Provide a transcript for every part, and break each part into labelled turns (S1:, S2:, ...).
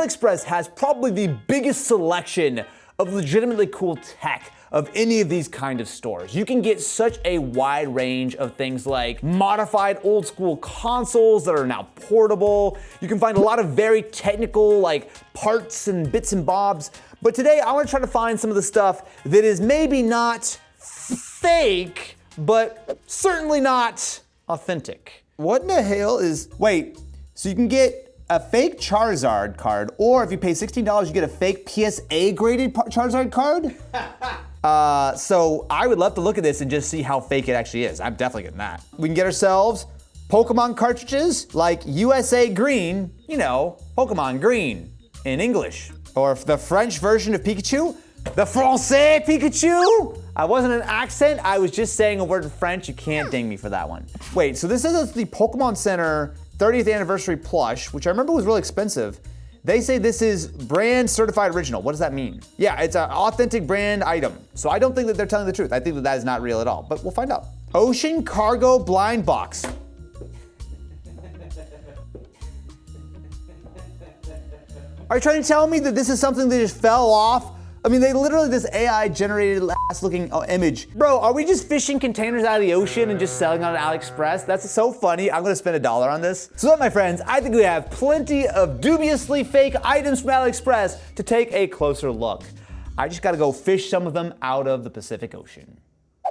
S1: AliExpress has probably the biggest selection of legitimately cool tech of any of these kind of stores. You can get such a wide range of things like modified old school consoles that are now portable. You can find a lot of very technical like parts and bits and bobs. But today I want to try to find some of the stuff that is maybe not fake, but certainly not authentic.
S2: What in the hell is, wait, so you can get a fake Charizard card, or if you pay $16, you get a fake PSA graded Charizard card? So I would love to look at this and just see how fake it actually is. I'm definitely getting that. We can get ourselves Pokemon cartridges like USA Green, you know, Pokemon Green in English. Or the French version of Pikachu, the Francais Pikachu. I wasn't an accent, I was just saying a word in French. You can't ding me for that one. Wait, so this is the Pokemon Center 30th anniversary plush, which I remember was really expensive. They say this is brand certified original. What does that mean? Yeah, it's an authentic brand item. So I don't think that they're telling the truth. I think that that is not real at all, but we'll find out. Ocean Cargo Blind Box. Are you trying to tell me that this is something that just fell off? I mean, they literally, this AI generated ass looking image. Bro, are we just fishing containers out of the ocean and just selling on AliExpress? That's so funny. I'm gonna spend $1 on this. So my friends, I think we have plenty of dubiously fake items from AliExpress to take a closer look. I just gotta go fish some of them out of the Pacific Ocean.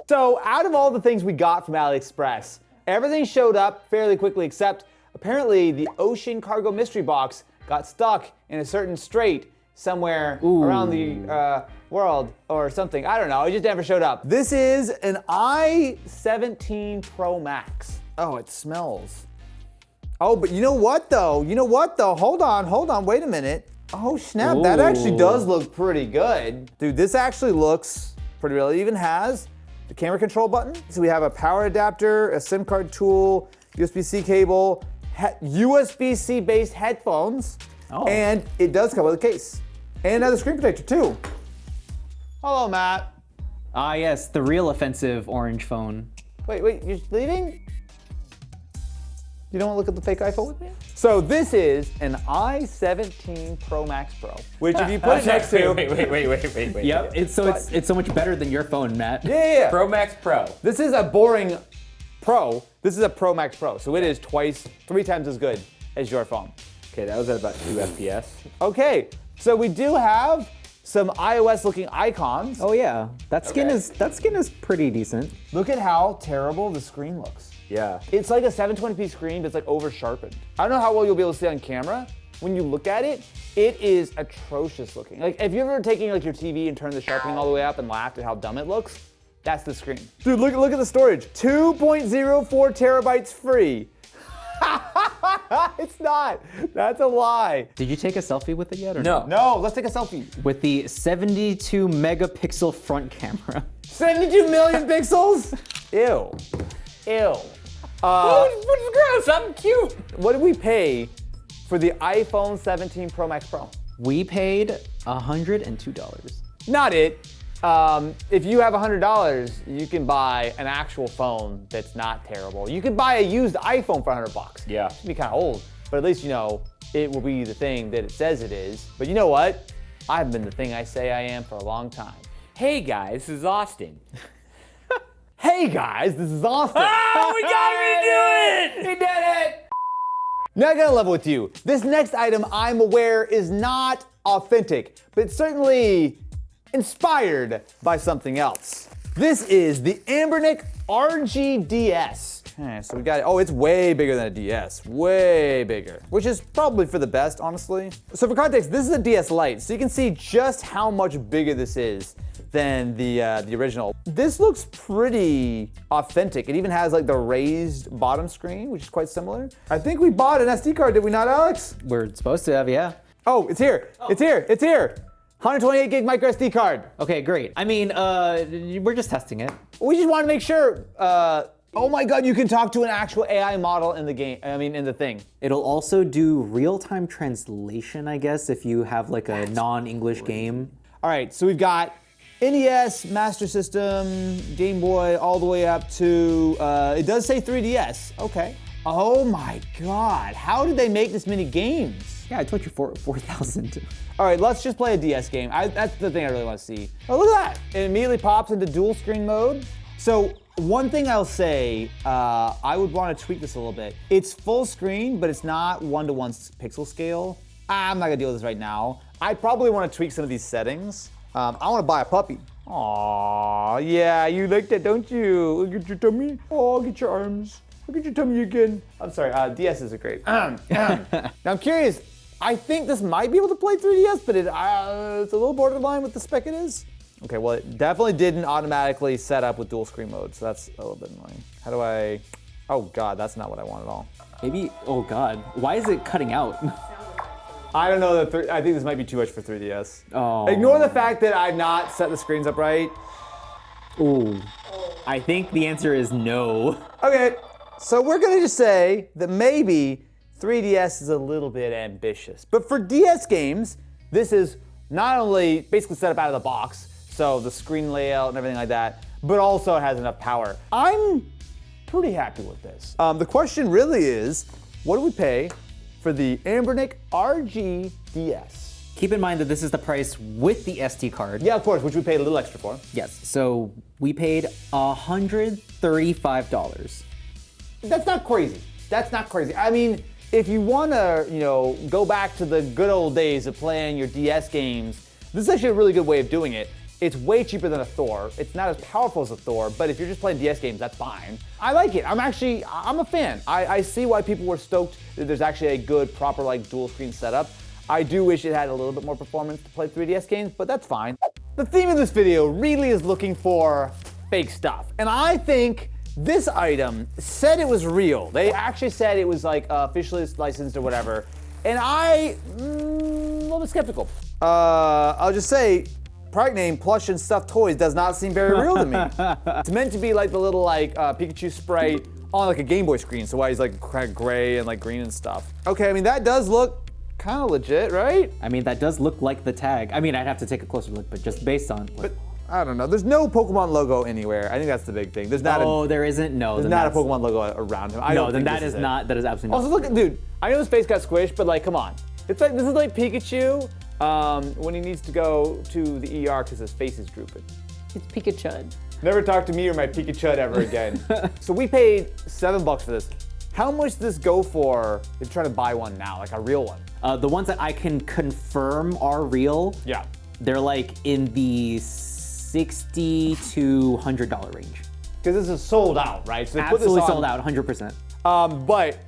S2: So out of all the things we got from AliExpress, everything showed up fairly quickly except apparently the Ocean Cargo Mystery Box got stuck in a certain strait somewhere around the world or something. I don't know, it just never showed up. This is an i17 Pro Max. Oh, it smells. Oh, but you know what though? Hold on, wait a minute. Oh snap, that actually does look pretty good. Dude, this actually looks pretty real. It even has the camera control button. So we have a power adapter, a SIM card tool, USB-C cable, USB-C based headphones, and it does come with a case. And another screen protector too. Hello, Matt.
S3: Ah yes, the real offensive orange phone.
S1: Wait, you're leaving? You don't want to look at the fake iPhone with me? So this is an i17 Pro Max Pro, which if you put it next to...
S3: Wait. Yep, it's so much better than your phone, Matt.
S1: Yeah.
S4: Pro Max Pro.
S1: This is a boring Pro. This is a Pro Max Pro, so it is 3 times as good as your phone.
S4: Okay, that was at about 2 FPS.
S1: Okay, so we do have some iOS-looking icons.
S3: Oh yeah, that skin is pretty decent.
S1: Look at how terrible the screen looks.
S4: Yeah.
S1: It's like a 720p screen, but it's like over-sharpened. I don't know how well you'll be able to see on camera. When you look at it, it is atrocious looking. Like, if you've ever taken like your TV and turned the sharpening all the way up and laughed at how dumb it looks, that's the screen. Dude, look at the storage. 2.04 terabytes free. It's not. That's a lie.
S3: Did you take a selfie with it yet or
S4: No.
S1: No, let's take a selfie.
S3: With the 72 megapixel front camera.
S1: 72 million pixels? Ew.
S4: What's gross? I'm cute.
S1: What did we pay for the iPhone 17 Pro Max Pro?
S3: We paid $102.
S1: Not it. If you have $100, you can buy an actual phone that's not terrible. You could buy a used iPhone for $100.
S4: Yeah.
S1: It'd be kind of old, but at least you know it will be the thing that it says it is. But you know what? I've been the thing I say I am for a long time.
S4: Hey guys, this is Austin.
S1: Hey guys, this is Austin.
S4: Oh, we gotta redo it!
S1: He did it! Now I gotta level with you. This next item, I'm aware, is not authentic, but it's certainly inspired by something else. This is the Ambernic RG DS. Okay, so we got it. Oh, it's way bigger than a DS. Way bigger. Which is probably for the best, honestly. So for context, this is a DS Lite, so you can see just how much bigger this is than the original. This looks pretty authentic. It even has like the raised bottom screen, which is quite similar. I think we bought an SD card, did we not, Alex?
S3: We're supposed to have, yeah.
S1: Oh, it's here. It's here. 128 gig micro SD card.
S3: Okay, great. I mean, we're just testing it.
S1: We just want to make sure. Oh my God, you can talk to an actual AI model in the game. I mean, in the thing.
S3: It'll also do real-time translation, I guess, if you have like a non-English game.
S1: All right, so we've got NES, Master System, Game Boy, all the way up to, it does say 3DS. Okay. Oh my God, how did they make this many games?
S3: Yeah, I told you 4,000.
S1: All right, let's just play a DS game. That's the thing I really want to see. Oh, look at that. It immediately pops into dual screen mode. So one thing I'll say, I would want to tweak this a little bit. It's full screen, but it's not 1:1 pixel scale. I'm not gonna deal with this right now. I probably want to tweak some of these settings. I want to buy a puppy. Aw, yeah, you like that, don't you? Look at your tummy. Oh, look at your arms. Look at your tummy again. I'm sorry, DSs are great. Now I'm curious, I think this might be able to play 3DS, but it's a little borderline with the spec it is. Okay, well, it definitely didn't automatically set up with dual screen mode, so that's a little bit annoying. How do I, oh God, that's not what I want at all.
S3: Maybe, oh God, why is it cutting out?
S1: I don't know, I think this might be too much for 3DS.
S3: Oh.
S1: Ignore the fact that I've not set the screens up right.
S3: Ooh, I think the answer is no.
S1: Okay, so we're gonna just say that maybe 3DS is a little bit ambitious. But for DS games, this is not only basically set up out of the box, so the screen layout and everything like that, but also has enough power. I'm pretty happy with this. The question really is, what do we pay for the Ambernic RG DS?
S3: Keep in mind that this is the price with the SD card.
S1: Yeah, of course, which we paid a little extra for.
S3: Yes, so we paid $135.
S1: That's not crazy. That's not crazy. I mean, if you wanna, go back to the good old days of playing your DS games, this is actually a really good way of doing it. It's way cheaper than a Thor. It's not as powerful as a Thor, but if you're just playing DS games, that's fine. I like it. I'm a fan. I see why people were stoked that there's actually a good, proper, dual screen setup. I do wish it had a little bit more performance to play 3DS games, but that's fine. The theme of this video really is looking for fake stuff. And I think this item said it was real. They actually said it was officially licensed or whatever. And I'm a little bit skeptical. I'll just say, product name Plush and Stuffed Toys does not seem very real to me. It's meant to be like the little Pikachu sprite on a Game Boy screen, so why he's kind of gray and green and stuff. Okay, I mean that does look kind of legit, right?
S3: I mean, that does look like the tag. I mean, I'd have to take a closer look, but just based on.
S1: But I don't know. There's no Pokemon logo anywhere. I think that's the big thing. There's not.
S3: Oh, there isn't. No,
S1: there's not a Pokemon logo around him.
S3: No, then that is not. That is absolutely not.
S1: Also, look, dude. I know his face got squished, but come on. It's this is like Pikachu when he needs to go to the ER because his face is drooping.
S3: It's Pikachu.
S1: Never talk to me or my Pikachu ever again. So we paid $7 for this. How much does this go for if you're trying to buy one now, a real one?
S3: The ones that I can confirm are real.
S1: Yeah.
S3: They're in the $60 to $100 range.
S1: Because this is sold out, right? So
S3: Absolutely sold out, 100%.
S1: But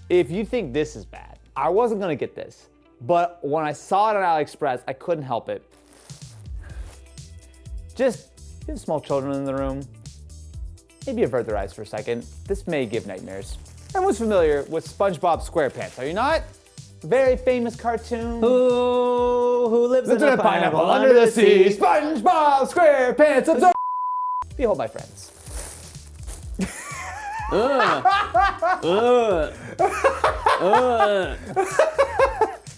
S1: if you think this is bad, I wasn't gonna get this. But when I saw it on AliExpress, I couldn't help it. Just get small children in the room. Maybe avert their eyes for a second. This may give nightmares. Everyone's familiar with SpongeBob SquarePants, are you not? Very famous cartoon.
S3: Who lives in a pineapple
S1: under the sea? SpongeBob SquarePants absorb. Behold my friends.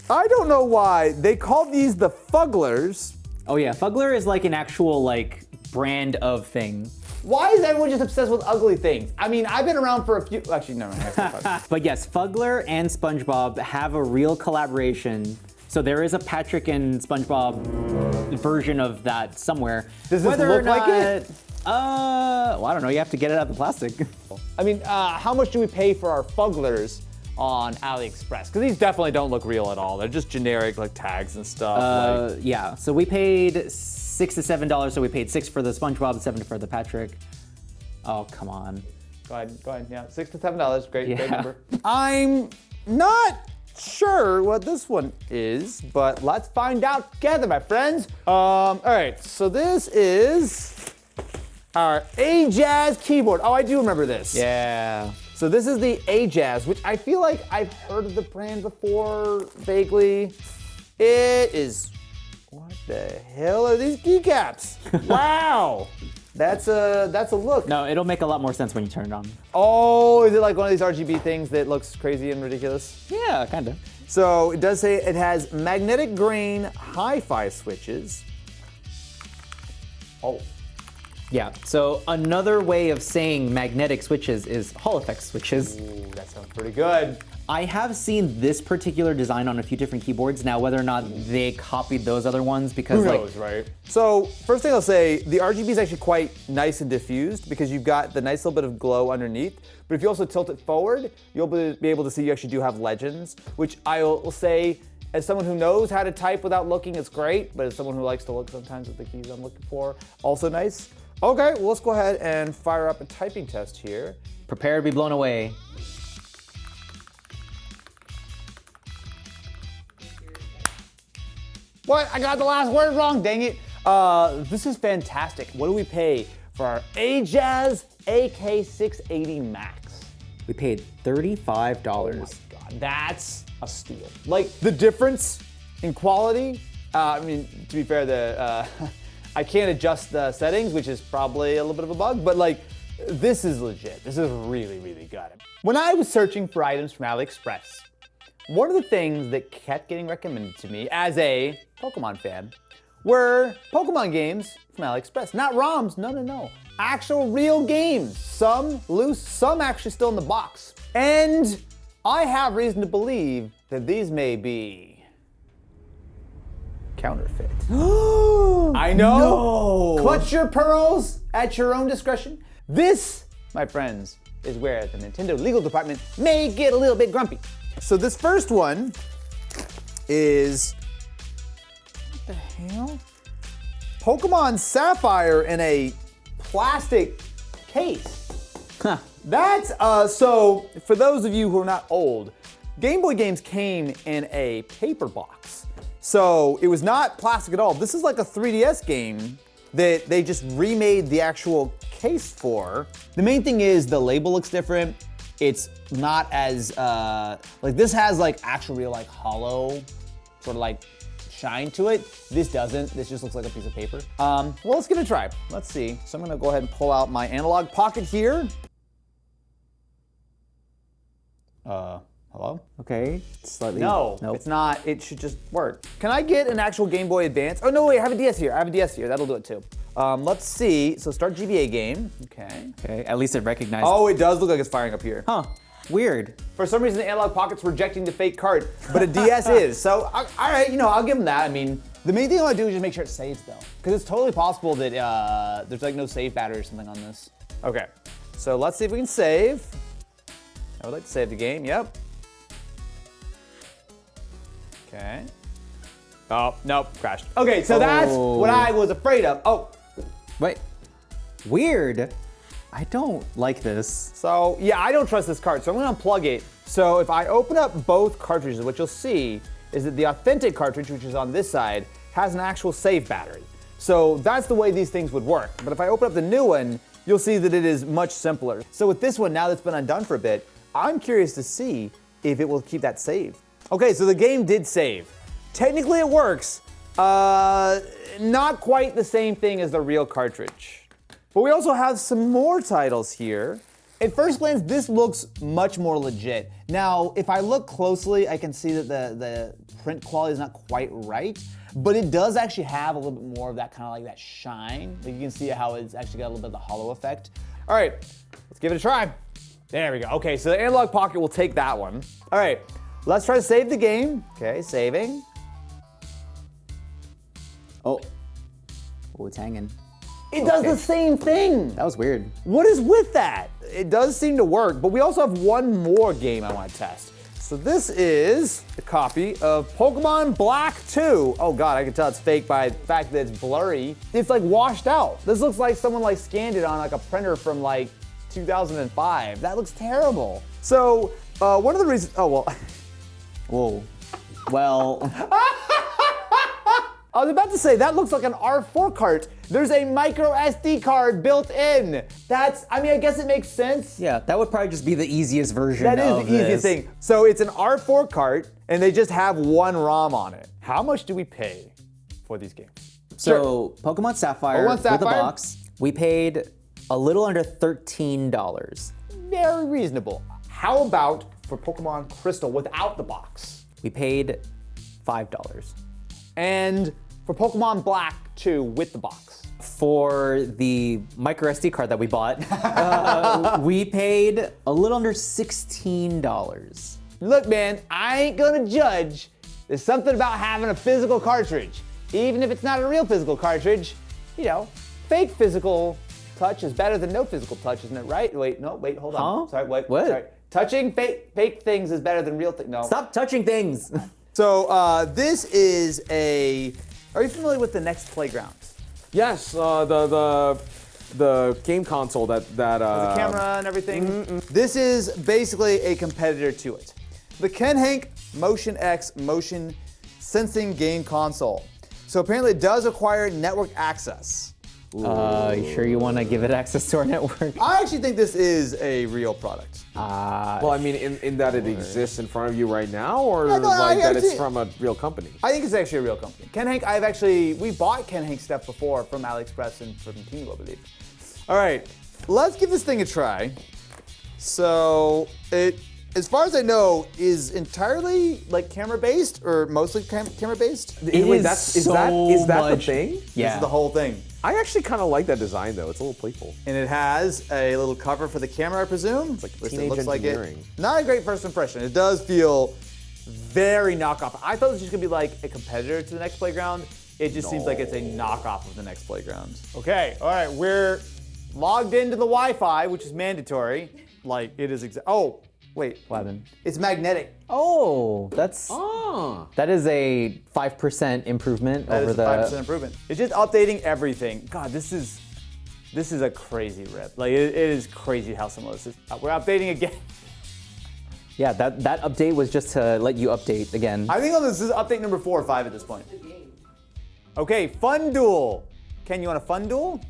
S1: I don't know why they call these the Fugglers.
S3: Oh yeah, Fuggler is an actual brand of thing.
S1: Why is everyone just obsessed with ugly things? I mean, I've been around for a few, actually, no.
S3: But yes, Fuggler and SpongeBob have a real collaboration. So there is a Patrick and SpongeBob version of that somewhere.
S1: Does this look like it?
S3: Well, I don't know, you have to get it out of the plastic.
S1: I mean, how much do we pay for our Fugglers on AliExpress? Because these definitely don't look real at all. They're just generic tags and stuff.
S3: Yeah, so we paid $6 to $7, so we paid $6 for the SpongeBob, $7 for the Patrick. Oh, come on.
S1: Go ahead, yeah, $6 to $7, great
S3: Yeah.
S1: number. I'm not sure what this one is, but let's find out together, my friends. All right, so this is our AJAZZ keyboard. Oh, I do remember this.
S3: Yeah.
S1: So this is the AJAZZ, which I feel like I've heard of the brand before, vaguely. It is, what the hell are these keycaps? Wow, that's a look.
S3: No, it'll make a lot more sense when you turn it on.
S1: Oh, is it like one of these RGB things that looks crazy and ridiculous?
S3: Yeah, kind of.
S1: So it does say it has magnetic grain hi-fi switches. Oh.
S3: Yeah, so another way of saying magnetic switches is Hall effect switches.
S1: Ooh, that sounds pretty good.
S3: I have seen this particular design on a few different keyboards. Now, whether or not they copied those other ones, because
S1: Who knows, right? So first thing I'll say, the RGB is actually quite nice and diffused because you've got the nice little bit of glow underneath. But if you also tilt it forward, you'll be able to see you actually do have legends, which I will say, as someone who knows how to type without looking, it's great. But as someone who likes to look sometimes at the keys I'm looking for, also nice. Okay, well, let's go ahead and fire up a typing test here.
S3: Prepare to be blown away.
S1: What? I got the last word wrong, dang it. This is fantastic. What do we pay for our AJAZZ AK680 Max?
S3: We paid $35.
S1: Oh my God, that's a steal. Like, the difference in quality, I mean, to be fair, I can't adjust the settings, which is probably a little bit of a bug, but like, this is legit. This is really, really good. When I was searching for items from AliExpress, one of the things that kept getting recommended to me as a Pokemon fan were Pokemon games from AliExpress. Not ROMs, no. Actual real games. Some loose, some actually still in the box. And I have reason to believe that these may be counterfeit. I know. No. Clutch your pearls at your own discretion. This, my friends, is where the Nintendo legal department may get a little bit grumpy. So this first one is, what the hell? Pokemon Sapphire in a plastic case.
S3: Huh.
S1: That's, so for those of you who are not old, Game Boy games came in a paper box. So it was not plastic at all. This is like a 3DS game that they just remade the actual case for. The main thing is the label looks different. It's not as, like this has like actual real like hollow sort of like shine to it. This doesn't, this just looks like a piece of paper. Well, let's give it a try. Let's see. So I'm gonna go ahead and pull out my analog pocket here. Hello?
S3: Okay, slightly.
S1: No,
S3: nope.
S1: It's not. It should just work. Can I get an actual Game Boy Advance? Oh no, wait, I have a DS here. That'll do it too. Let's see. So start GBA game. Okay.
S3: Okay, at least it recognized.
S1: Oh, it does look like it's firing up here.
S3: Huh, weird.
S1: For some reason, the analog pocket's rejecting the fake card, but a DS is. So, all right, I'll give them that. I mean, the main thing I want to do is just make sure it saves though, because it's totally possible that there's like no save battery or something on this. Okay, so let's see if we can save. I would like to save the game. Yep. Okay. Oh, nope, crashed. Okay, so that's what I was afraid of. Oh.
S3: Wait, weird. I don't like this.
S1: So, yeah, I don't trust this card, so I'm gonna unplug it. So if I open up both cartridges, what you'll see is that the authentic cartridge, which is on this side, has an actual save battery. So that's the way these things would work. But if I open up the new one, you'll see that it is much simpler. So with this one, now that's been undone for a bit, I'm curious to see if it will keep that saved. Okay, so the game did save. Technically it works. Not quite the same thing as the real cartridge. But we also have some more titles here. At first glance, this looks much more legit. Now, if I look closely, I can see that the print quality is not quite right, but it does actually have a little bit more of that kind of like that shine. Like you can see how it's actually got a little bit of the hollow effect. All right, let's give it a try. There we go. Okay, so the analog pocket will take that one. All right, let's try to save the game. Okay, saving.
S3: Oh, it's hanging.
S1: It does the same thing.
S3: That was weird.
S1: What is with that? It does seem to work, but we also have one more game I want to test. So this is a copy of Pokemon Black 2. Oh God, I can tell it's fake by the fact that it's blurry. It's like washed out. This looks like someone like scanned it on like a printer from like 2005. That looks terrible. So one of the reasons, oh well.
S3: Whoa. Well.
S1: I was about to say, that looks like an R4 cart. There's a micro SD card built in. I mean, I guess it makes sense.
S3: Yeah, that would probably just be the easiest version
S1: That is
S3: of
S1: the easiest
S3: this.
S1: thing. So it's an R4 cart, and they just have one ROM on it. How much do we pay for these games?
S3: So, Pokemon Sapphire,
S1: Pokemon Sapphire
S3: with the box, we paid a little under $13.
S1: Very reasonable. How about for Pokemon Crystal without the box?
S3: We paid $5.
S1: And for Pokemon Black 2 with the box?
S3: For the micro SD card that we bought, we paid a little under $16.
S1: Look, man, I ain't gonna judge. There's something about having a physical cartridge. Even if it's not a real physical cartridge, you know, fake physical touch is better than no physical touch, isn't it right? Wait, no, wait, hold on.
S3: Huh?
S1: Sorry, wait,
S3: What?
S1: sorry. Touching fake things is better than real things. No.
S3: Stop touching things.
S1: So this is a, are you familiar with the Next Playground?
S5: Yes, the game console that
S1: The camera and everything. This is basically a competitor to it. The Kinhank Motion X motion sensing game console. So apparently it does require network access.
S3: You sure you want to give it access to our network?
S1: I actually think this is a real product.
S5: Well, I mean, in that it exists in front of you right now, or
S1: no,
S5: like that it's
S1: actually-
S5: from a real company?
S1: I think it's actually a real company. Kinhank, we bought Kinhank stuff before from AliExpress and from Temu, I believe. All right, let's give this thing a try. So it, as far as I know, is entirely like camera-based or mostly camera-based.
S3: It
S5: Wait,
S3: is
S5: is that the
S3: much-
S5: thing?
S1: This
S3: Yeah.
S1: is the whole thing.
S5: I actually kind of like that design though. It's a little playful.
S1: And it has a little cover for the camera, I presume. It's
S5: like
S1: At least
S5: teenage
S1: it looks like it.
S5: engineering.
S1: Not a great first impression. It does feel very knockoff. I thought it was just gonna be like a competitor to the Next Playground. It just seems like it's a knockoff of the Next Playground. Okay, all right, we're logged into the Wi-Fi, which is mandatory. Like it is oh, wait.
S3: What happened?
S1: It's magnetic.
S3: Oh,
S5: Ah.
S3: that is a 5% improvement
S1: That
S3: over
S1: is a
S3: the
S1: 5% improvement. It's just updating everything. God, this is a crazy rip. Like it is crazy how similar this is. We're updating again.
S3: Yeah, that update was just to let you update again.
S1: I think this is update number 4 or 5 at this point. Okay, fun duel. Ken, you want a fun duel?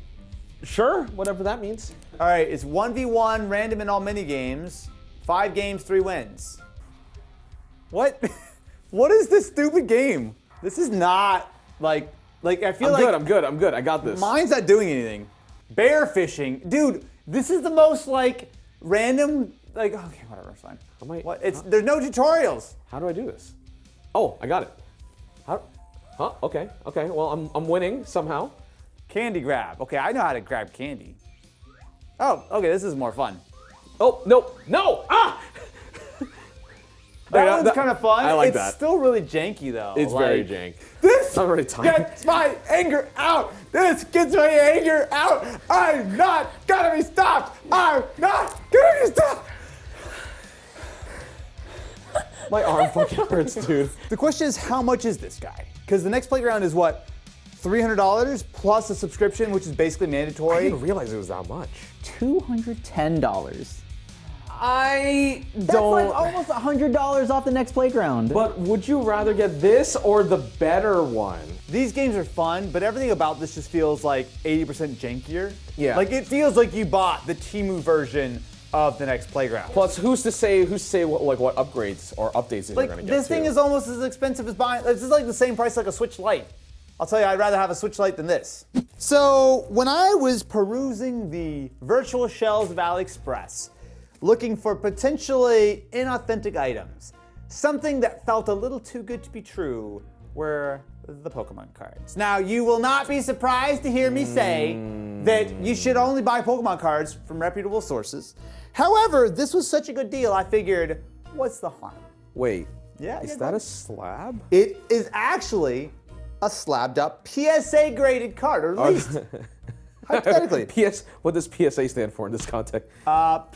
S5: Sure, whatever that means.
S1: All right, it's 1v1, random in all mini games. 5 games, 3 wins. What? What is this stupid game? This is not like I feel
S5: I'm good. I got this.
S1: mine's not doing anything. Bear fishing, dude. This is the most like random. Like okay, whatever, it's fine. What? There's no tutorials.
S5: How do I do this? Oh, I got it. How? Huh? Okay. Well, I'm winning somehow.
S1: Candy grab. Okay, I know how to grab candy. Oh, okay, this is more fun.
S5: Oh no! Ah!
S1: That
S5: Yeah,
S1: one's
S5: that-
S1: kind of fun.
S5: I like
S1: it's
S5: that.
S1: still really janky though.
S5: It's very jank.
S1: This
S5: I'm already tired.
S1: gets my anger out. This gets my anger out. I'm not gonna be stopped. I'm not gonna be stopped.
S5: My arm fucking hurts, dude.
S1: The question is, how much is this guy? Because the Next Playground is what, $300 plus a subscription, which is basically
S5: I
S1: mandatory.
S5: didn't realize it was that much.
S3: $210.
S5: I
S3: That's like almost $100 off the Next Playground.
S5: But would you rather get this or the better one?
S1: These games are fun, but everything about this just feels like 80% jankier.
S5: Yeah.
S1: Like it feels like you bought the Temu version of the Next Playground.
S5: Plus, who's to say what upgrades or updates you're
S1: Like
S5: gonna get?
S1: this thing
S5: too?
S1: is almost as expensive as buying. This is like the same price like a Switch Lite. I'll tell you, I'd rather have a Switch Lite than this. So when I was perusing the virtual shelves of AliExpress, looking for potentially inauthentic items, something that felt a little too good to be true were the Pokemon cards. Now, you will not be surprised to hear me say that you should only buy Pokemon cards from reputable sources. However, this was such a good deal, I figured, what's the harm?
S5: Wait.
S1: Yeah,
S5: Is
S1: yeah,
S5: that
S1: go.
S5: a slab?
S1: It is actually a slabbed up PSA graded card, or at least hypothetically.
S5: What does PSA stand for in this context?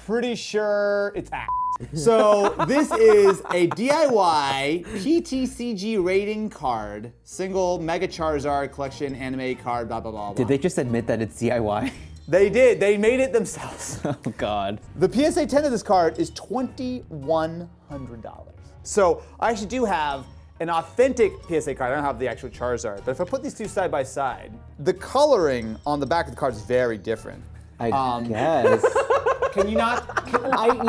S1: Pretty sure it's ass. So this is a DIY PTCG rating card, single Mega Charizard collection anime card, blah, blah, blah, blah.
S3: Did they just admit that it's DIY?
S1: They did. They made it themselves.
S3: Oh God.
S1: The PSA 10 of this card is $2,100. So I actually do have an authentic PSA card. I don't have the actual Charizard, but if I put these two side by side, the coloring on the back of the card is very different.
S3: I guess.
S1: Can you not?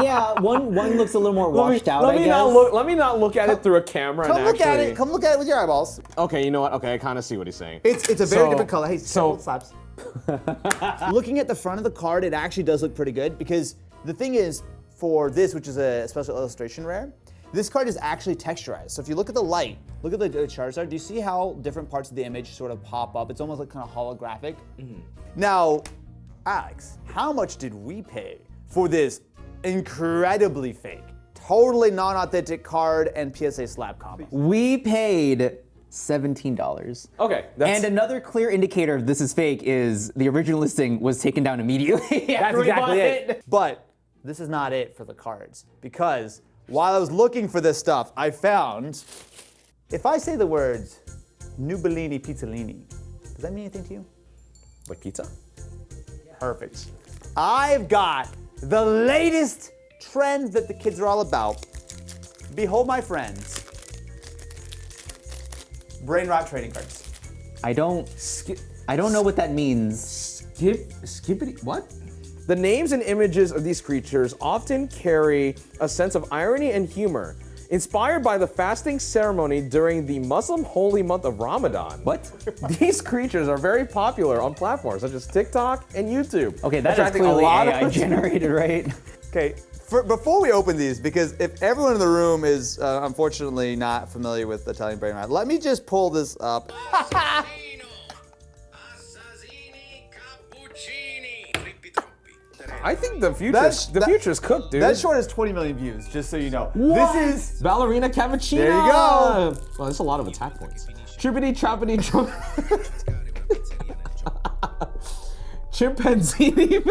S3: Yeah, one looks a little more washed out,
S5: Let
S3: I
S5: me
S3: guess.
S5: not look at it through a camera.
S1: Come
S5: and
S1: look at
S5: actually-
S1: it. Come look at it with your eyeballs.
S5: Okay, you know what? Okay, I kind of see what he's saying.
S1: It's a very
S5: So-
S1: different color. Hey,
S5: so-
S1: slaps. Looking at the front of the card, it actually does look pretty good because the thing is, for this, which is a special illustration rare, this card is actually texturized. So if you look at the light, look at the Charizard, do you see how different parts of the image sort of pop up? It's almost like kind of holographic. Now, Alex, how much did we pay for this incredibly fake, totally non-authentic card and PSA slab combo.
S3: We paid $17.
S5: Okay.
S3: And another clear indicator of this is fake is the original listing was taken down immediately.
S1: That's exactly it. But this is not it for the cards, because while I was looking for this stuff, I found, if I say the words Nubolini Pizzolini, does that mean anything to you?
S5: Like pizza?
S1: Perfect. I've got the latest trend that the kids are all about. Behold, my friends. Brain rot trading cards.
S3: I don't know what that means.
S5: Skippity, what? The names and images of these creatures often carry a sense of irony and humor, inspired by the fasting ceremony during the Muslim holy month of Ramadan.
S3: What?
S5: These creatures are very popular on platforms such as TikTok and YouTube.
S3: Okay, that is
S5: attracting
S3: clearly
S5: a lot
S3: AI
S5: of
S3: generated, right?
S1: Okay, before we open these, because if everyone in the room is unfortunately not familiar with Italian brain rot, let me just pull this up.
S5: I think the future's cooked, dude.
S1: That short has 20 million views, just so you know.
S5: What?
S1: This is
S5: Ballerina cappuccino.
S1: There you go.
S5: Well, there's a lot of attack points. Trippity trappity chimpanzee.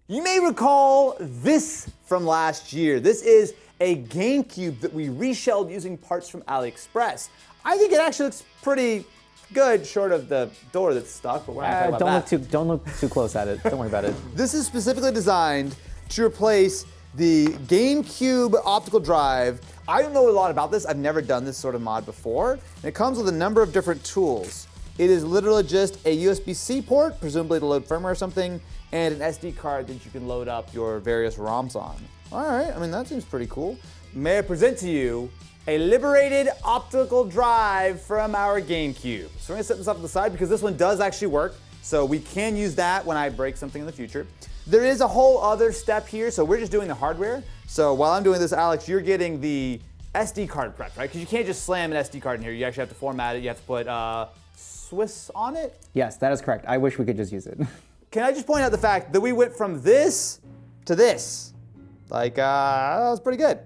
S1: You may recall this from last year. This is a GameCube that we reshelled using parts from AliExpress. I think it actually looks pretty good, short of the door that's stuck, but we're not talking about that.
S3: Don't look too close at it. Don't worry about it.
S1: This is specifically designed to replace the GameCube optical drive. I don't know a lot about this. I've never done this sort of mod before. And it comes with a number of different tools. It is literally just a USB-C port, presumably to load firmware or something, and an SD card that you can load up your various ROMs on. All right, I mean, that seems pretty cool. May I present to you a liberated optical drive from our GameCube. So we're gonna set this up to the side because this one does actually work, so we can use that when I break something in the future. There is a whole other step here, so we're just doing the hardware. So while I'm doing this, Alex, you're getting the SD card prep, right? Because you can't just slam an SD card in here. You actually have to format it. You have to put Swiss on it.
S3: Yes, that is correct. I wish we could just use it.
S1: Can I just point out the fact that we went from this to this? Like, that was pretty good.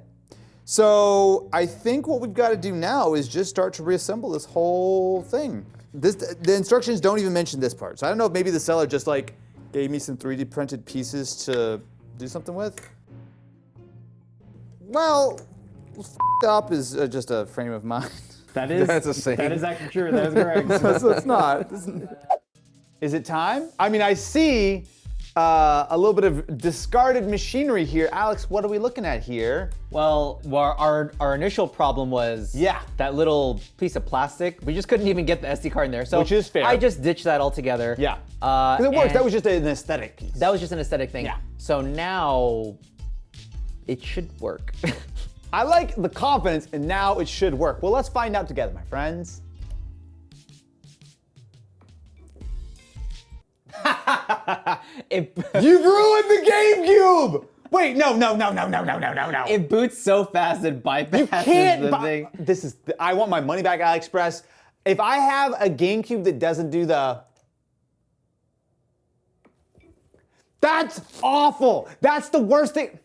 S1: So I think what we've got to do now is just start to reassemble this whole thing. The instructions don't even mention this part. So I don't know if maybe the seller just like gave me some 3D printed pieces to do something with. Well, up is just a frame of mind.
S3: That is
S5: That's a saying.
S3: That is actually true. That is correct.
S1: It's not. Is it time? I mean, I see a little bit of discarded machinery here. Alex, what are we looking at here?
S3: Well, our initial problem was that little piece of plastic. We just couldn't even get the SD card in there. So
S1: which is fair.
S3: I just ditched that altogether.
S1: Yeah. Because it works. That was just an aesthetic piece.
S3: That was just an aesthetic thing.
S1: Yeah.
S3: So now it should work.
S1: I like the confidence, and now it should work. Well, let's find out together, my friends. You've ruined the GameCube! Wait, no.
S3: It boots so fast it bypasses
S1: You can't
S3: the thing.
S1: I want my money back, AliExpress. If I have a GameCube that doesn't do the... That's awful! That's the worst thing.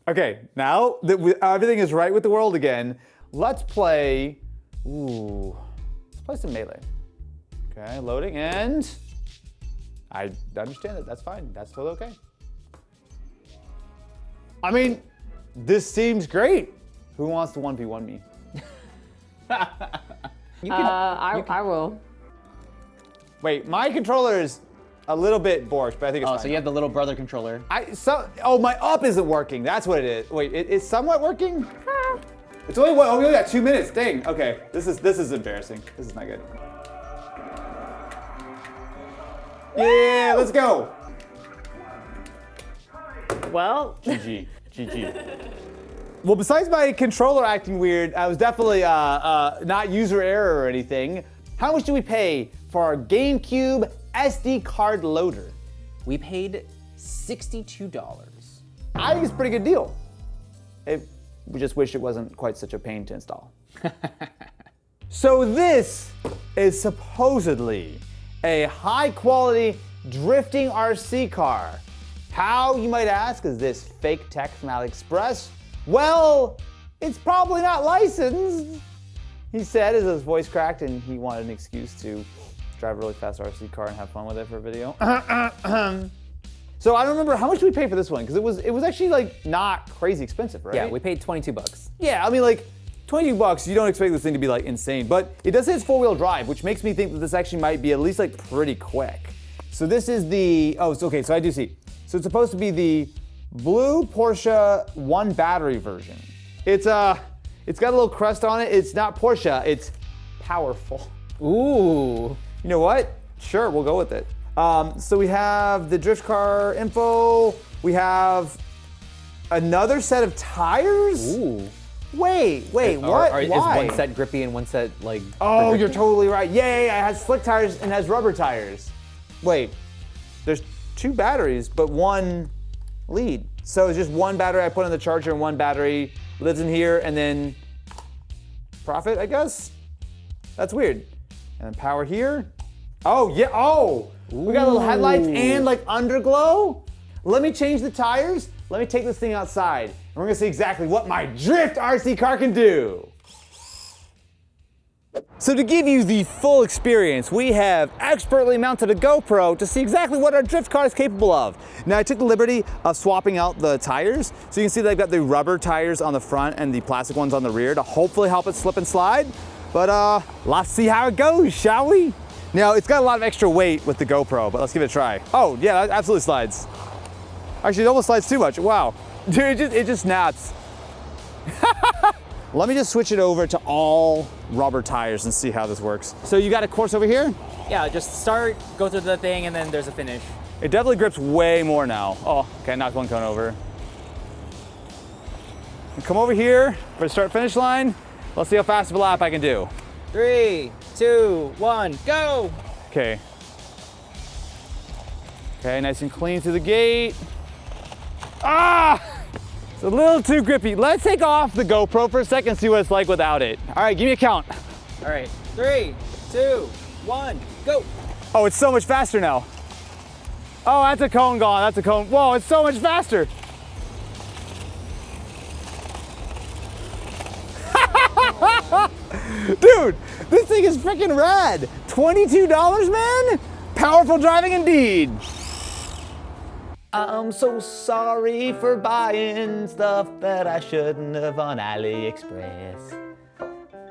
S1: Okay, now that everything is right with the world again, let's play, let's play some Melee. Okay, loading, and I understand that, that's fine, that's totally okay. I mean, this seems great. Who wants to 1v1 me?
S6: I will.
S1: Wait, my controller is a little bit borscht, but I think it's fine.
S3: So you have the little brother controller.
S1: My up isn't working. That's what it is. Wait, it's somewhat working? It's only we only got 2 minutes. Dang. Okay, this is embarrassing. This is not good. Yeah, let's go.
S6: Well,
S1: GG. Well, besides my controller acting weird, I was definitely not user error or anything. How much do we pay for our GameCube SD card loader?
S3: We paid $62.
S1: I think it's a pretty good deal. We just wish it wasn't quite such a pain to install. So this is supposedly a high quality drifting RC car. How, you might ask, is this fake tech from AliExpress? Well, it's probably not licensed, he said as his voice cracked and he wanted an excuse to drive a really fast RC car and have fun with it for a video. So I don't remember, how much did we pay for this one? Because it was actually like not crazy expensive, right?
S3: Yeah, we paid 22 bucks.
S1: Yeah, I mean like, 20 bucks, you don't expect this thing to be like insane, but it does say it's 4-wheel drive, which makes me think that this actually might be at least like pretty quick. So this is the, okay, so I do see. So it's supposed to be the blue Porsche 1 battery version. It's got a little crust on it. It's not Porsche, it's powerful.
S3: Ooh.
S1: You know what? Sure, we'll go with it. So we have the drift car info. We have another set of tires.
S3: Ooh.
S1: Wait, what? Why?
S3: Is one set grippy and one set like...
S1: Oh, you're totally right. Yeah, it has slick tires and has rubber tires. Wait, there's 2 batteries, but 1 lead. So it's just 1 battery I put on the charger and 1 battery lives in here and then profit, I guess? That's weird. And then power here. Oh, yeah, we got little headlights and like underglow. Let me change the tires. Let me take this thing outside and we're gonna see exactly what my drift RC car can do. So to give you the full experience, we have expertly mounted a GoPro to see exactly what our drift car is capable of. Now I took the liberty of swapping out the tires. So you can see they've got the rubber tires on the front and the plastic ones on the rear to hopefully help it slip and slide. But let's see how it goes, shall we? Now it's got a lot of extra weight with the GoPro, but let's give it a try. Oh yeah, that absolutely slides. Actually, it almost slides too much. Wow. Dude, it just snaps. Let me just switch it over to all rubber tires and see how this works. So you got a course over here?
S3: Yeah, just start, go through the thing, and then there's a finish.
S1: It definitely grips way more now. Oh, okay, knocked 1 cone over. And come over here for the start finish line. Let's see how fast of a lap I can do.
S3: 3, 2, 1, go!
S1: Okay. Okay, nice and clean through the gate. Ah! It's a little too grippy. Let's take off the GoPro for a second and see what it's like without it. All right, give me a count.
S3: All right, 3, 2, 1, go!
S1: Oh, it's so much faster now. Oh, that's a cone gone, that's a cone. Whoa, it's so much faster. Dude, this thing is freaking rad. $22, man? Powerful driving indeed. I'm so sorry for buying stuff that I shouldn't have on AliExpress.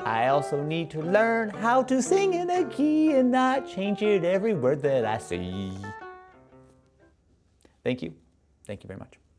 S1: I also need to learn how to sing in a key and not change it every word that I see. Thank you. Thank you very much.